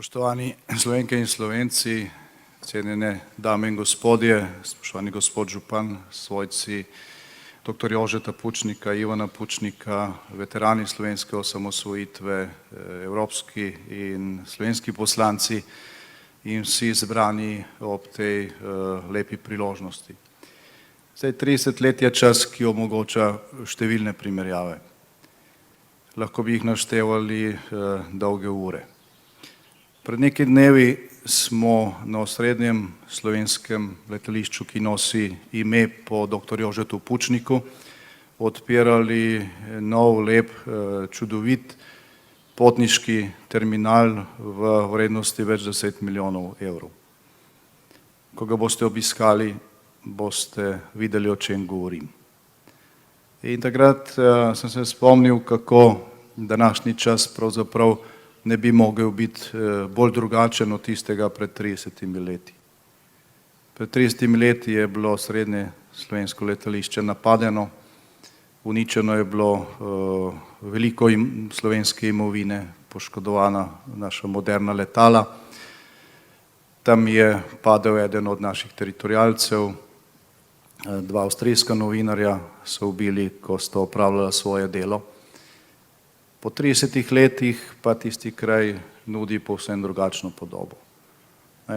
Spoštovani Slovenke in Slovenci, cenjene dame in gospodje, spoštovani gospod župan, svojci dr. Jožeta Pučnika, Ivana Pučnika, veterani slovenske osamosvojitve, evropski in slovenski poslanci in vsi zbrani ob tej lepi priložnosti. Zdaj 30 let je čas, ki omogoča številne primerjave. Lahko bi jih naštevali dolge ure. Pred nekaj dnevi smo na osrednjem slovenskem letališču, ki nosi ime po dr. Jožetu Pučniku, odpirali nov, lep, čudovit potniški terminal v vrednosti več 10 milijonov evrov. Ko ga boste obiskali, boste videli, o čem govorim. In takrat sem se spomnil, kako današnji čas pravzaprav ne bi mogel biti bolj drugačen od tistega pred 30 leti. Pred 30 leti je bilo srednje slovensko letališče napadeno, uničeno je bilo veliko slovenske imovine, poškodovana naša moderna letala. Tam je padel eden od naših teritorialcev, dva avstrijska novinarja so ubili, ko sta opravljala svoje delo. Po 30 letih pa tisti kraj nudi povsem drugačno podobo.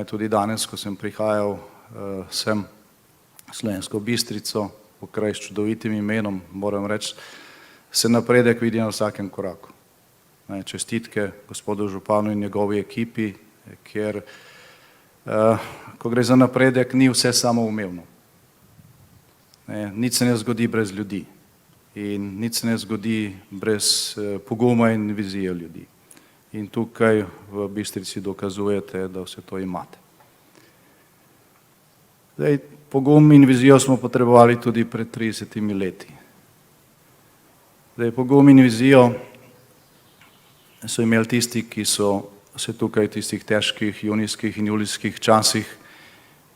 Tudi danes, ko sem prihajal sem Slovensko Bistrico, v kraj s čudovitim imenom, moram reči, se napredek vidi na vsakem koraku. Čestitke gospodu županu in njegovi ekipi, ker ko gre za napredek, ni vse samoumevno. Nič se ne zgodi brez ljudi. In nič se ne zgodi brez poguma in vizije ljudi. In tukaj v Bistrici dokazujete, da vse to imate. Zdaj, pogum in vizijo smo potrebovali tudi pred 30 leti. Zdaj, pogum in vizijo so imeli tisti, ki so se tukaj v tistih težkih junijskih in julijskih časih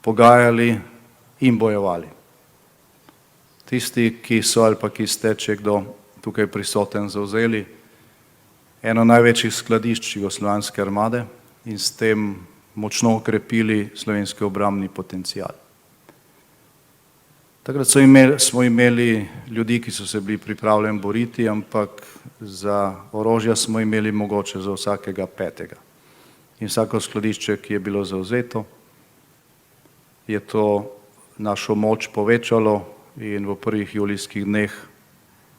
pogajali in bojevali. Tisti, ki so ali pa ki ste, če kdo tukaj prisoten, zavzeli eno največjih skladišč jugoslovanske armade in s tem močno okrepili slovenski obrambni potencial. Takrat smo imeli ljudi, ki so se bili pripravljeni boriti, ampak za orožja smo imeli mogoče za vsakega petega. In vsako skladišče, ki je bilo zavzeto, je to našo moč povečalo. In v prvih julijskih dneh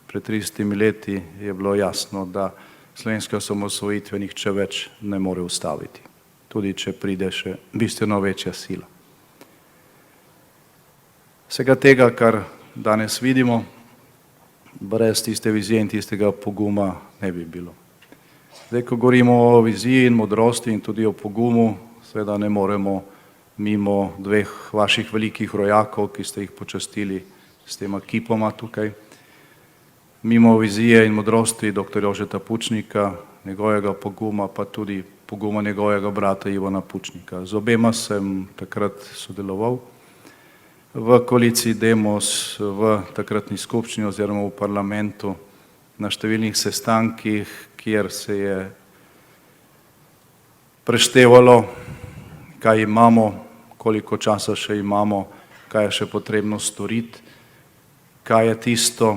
pred 30 leti je bilo jasno, da slovenske osamosvojitve nihče več ne more ustaviti, tudi če pride še bistveno večja sila. Vsega tega, kar danes vidimo, brez tiste vizije in tistega poguma ne bi bilo. Zdaj, ko govorimo o viziji in modrosti in tudi o pogumu, seveda ne moremo mimo dveh vaših velikih rojakov, ki ste jih počastili s tema kipoma tukaj, mimo vizije in modrosti dr. Jožeta Pučnika, njegovega poguma, pa tudi poguma njegovega brata Ivana Pučnika. Z obema sem takrat sodeloval v koaliciji Demos, v takratni skupščini oziroma v parlamentu, na številnih sestankih, kjer se je preštevalo, kaj imamo, koliko časa še imamo, kaj je še potrebno storiti, kaj je tisto,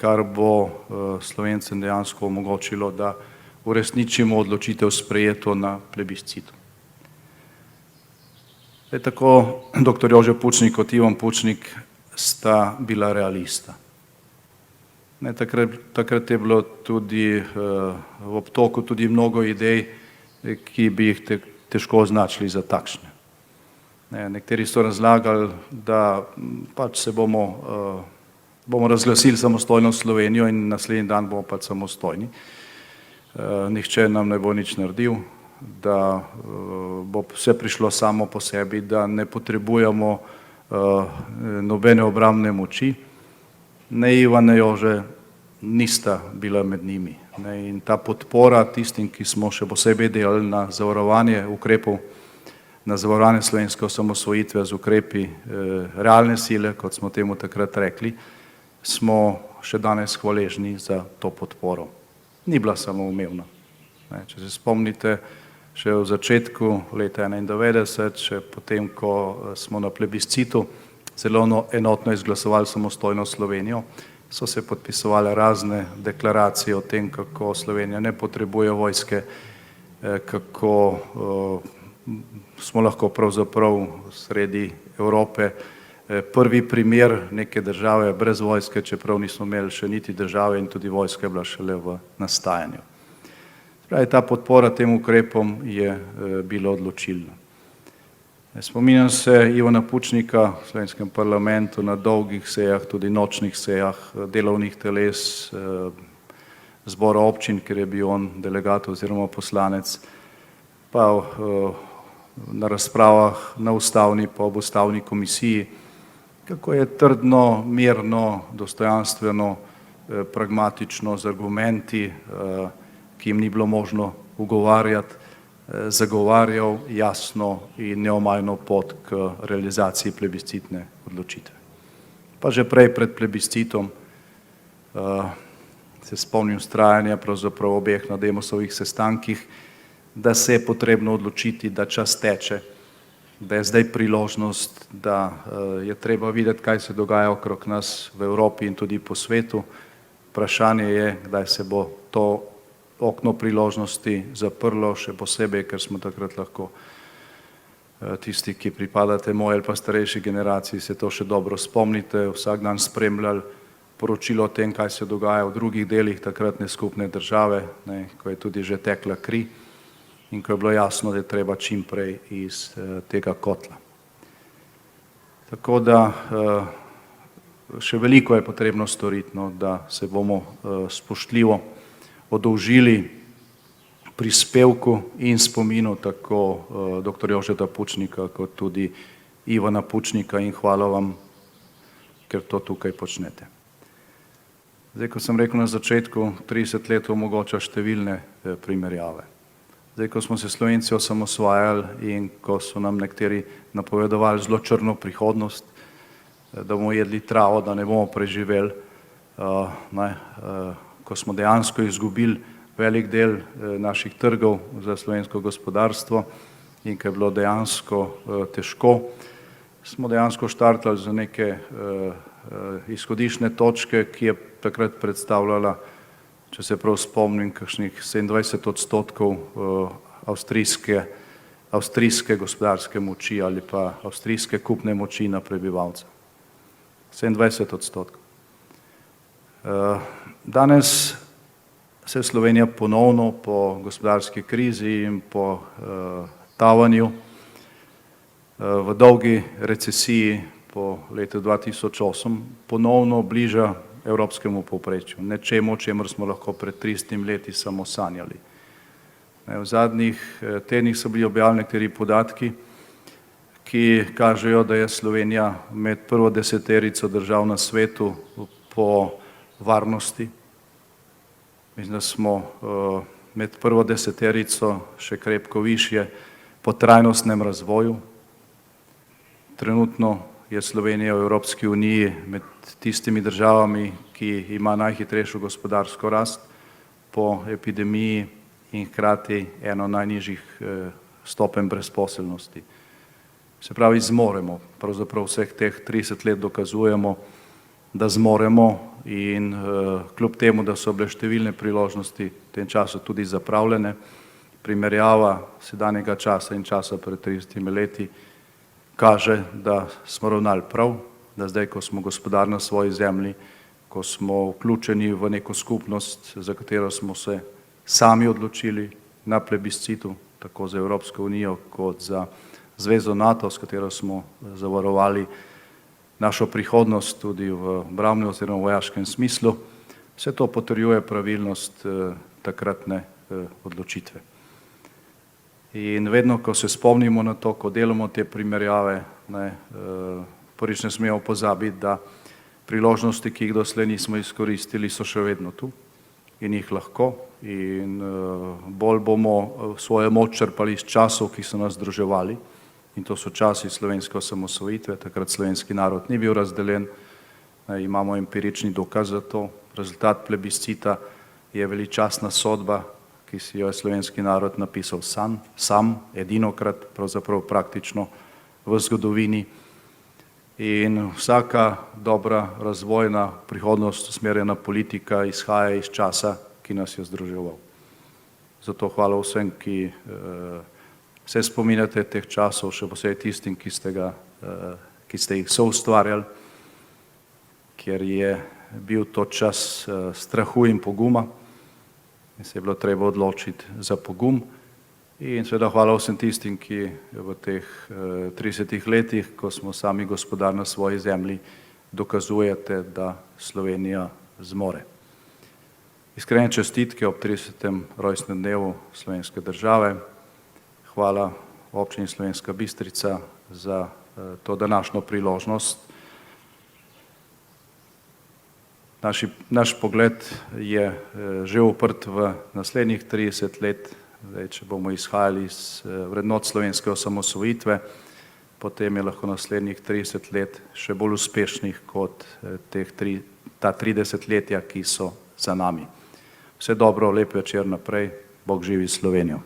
kar bo Slovencem dejansko omogočilo, da uresničimo odločitev sprejeto na plebiscitu. Tako dr. Jože Pučnik kot Ivan Pučnik sta bila realista. Takrat je bilo tudi v obtoku tudi mnogo idej, ki bi jih težko označili za takšne. Nekateri so razlagali, da pač se bomo razglasili samostojno Slovenijo in naslednji dan bomo pač samostojni. Nihče nam ne bo nič naredil, da bo vse prišlo samo po sebi, da ne potrebujemo nobene obrambne moči. Ne Ivan, ne Jože nista bila med njimi. In ta podpora tistim, ki smo še posebej delali na zavarovanje ukrepov, na zavarovanje slovenske osamosvojitve z ukrepi realne sile, kot smo temu takrat rekli, smo še danes hvaležni za to podporo. Ni bila samoumevna. Če se spomnite še v začetku leta 1991, še potem, ko smo na plebiscitu zelo enotno izglasovali samostojno Slovenijo, so se podpisovale razne deklaracije o tem, kako Slovenija ne potrebuje vojske, kako smo lahko pravzaprav sredi Evrope prvi primer neke države brez vojske, čeprav nismo imeli še niti države in tudi vojska je bila šele v nastajanju. Pravi, ta podpora tem ukrepom je bila odločilna. Spominjam se Ivana Pučnika v slovenskem parlamentu na dolgih sejah, tudi nočnih sejah, delovnih teles, zbora občin, ker je bil on delegat oziroma poslanec, pa na razpravah na ustavni pa ob ustavni komisiji, kako je trdno, mirno, dostojanstveno, pragmatično z argumenti, ki jim ni bilo možno ugovarjati, zagovarjal jasno in neomajno pot k realizaciji plebiscitne odločitve. Pa že prej pred plebiscitom se spomnim vztrajanja pravzaprav obeh na Demosovih sestankih, da se je potrebno odločiti, da čas teče, da je zdaj priložnost, da je treba videti, kaj se dogaja okrog nas v Evropi in tudi po svetu. Vprašanje je, kdaj se bo to okno priložnosti zaprlo, še posebej, ker smo takrat lahko tisti, ki pripadate moji ali pa starejši generaciji, se to še dobro spomnite, vsak dan spremljali poročilo o tem, kaj se dogaja v drugih delih takratne skupne države, ko je tudi že tekla kri in ko je bilo jasno, da je treba čim prej iz tega kotla. Tako da še veliko je potrebno storiti, da se bomo spoštljivo oddolžili prispevku in spominu tako dr. Jožeta Pučnika kot tudi Ivana Pučnika in hvala vam, ker to tukaj počnete. Zdaj, ko sem rekel na začetku, 30 let omogoča številne primerjave. Zdaj, ko smo se Slovenci osamosvajali in ko so nam nekateri napovedovali zelo črno prihodnost, da bomo jedli travo, da ne bomo preživeli, ko smo dejansko izgubili velik del naših trgov za slovensko gospodarstvo in ko je bilo dejansko težko, smo dejansko štartali za neke izhodišne točke, ki je takrat predstavljala, če se prav spomnim, kakšnih 27% avstrijske gospodarske moči ali pa avstrijske kupne moči na prebivalca. 27%. Danes se Slovenija ponovno po gospodarski krizi in po tavanju v dolgi recesiji po letu 2008 ponovno bliža evropskemu povprečju, nečemu, o čemer smo lahko pred 30 leti samo sanjali. V zadnjih tednih so bili objavljeni nekateri podatki, ki kažejo, da je Slovenija med prvo deseterico držav na svetu po varnosti. Mislim, da smo med prvo deseterico še krepko višje po trajnostnem razvoju. Trenutno je Slovenija v Evropski uniji med tistimi državami, ki ima najhitrejšo gospodarsko rast po epidemiji in hkrati eno najnižjih stopenj brezposelnosti. Se pravi, zmoremo, pravzaprav vseh teh 30 let dokazujemo, da zmoremo in kljub temu, da so bile številne priložnosti v tem času tudi zapravljene, primerjava sedanjega časa in časa pred 30 leti kaže, da smo ravnali prav, da zdaj, ko smo gospodar na svoji zemlji, ko smo vključeni v neko skupnost, za katero smo se sami odločili na plebiscitu, tako za Evropsko unijo kot za Zvezo NATO, s katero smo zavarovali našo prihodnost tudi v obrambnem oziroma vojaškem smislu, vse to potrjuje pravilnost takratne odločitve. In vedno, ko se spomnimo na to, ko delamo te primerjave, prvič ne smemo pozabiti, da priložnosti, ki jih doslej nismo izkoristili, so še vedno tu in jih lahko in bolj bomo svojo moč črpali iz časov, ki so nas združevali in to so časi slovenske osamosvojitve, takrat slovenski narod ni bil razdeljen, imamo empirični dokaz za to, rezultat plebiscita je veličastna sodba ki si jo je slovenski narod napisal sam, edinokrat, pravzaprav praktično v zgodovini. In vsaka dobra razvojna prihodnost usmerjena politika izhaja iz časa, ki nas je združeval. Zato hvala vsem, ki se spominjate teh časov, še posebej tistim, ki ste jih soustvarjali, ker je bil to čas strahu in poguma in se je bilo treba odločiti za pogum. In seveda hvala vsem tistim, ki v teh 30 letih, ko smo sami gospodar na svoji zemlji, dokazujete, da Slovenija zmore. Iskrene čestitke ob 30. rojstnem dnevu slovenske države. Hvala občini Slovenska Bistrica za to današnjo priložnost. Naš pogled je že uprt v naslednjih 30 let. Zdaj, če bomo izhajali iz vrednot slovenske osamosvojitve, potem je lahko naslednjih 30 let še bolj uspešnih kot ta 30-letja, ki so za nami. Vse dobro, lep večer naprej, Bog živi Slovenijo.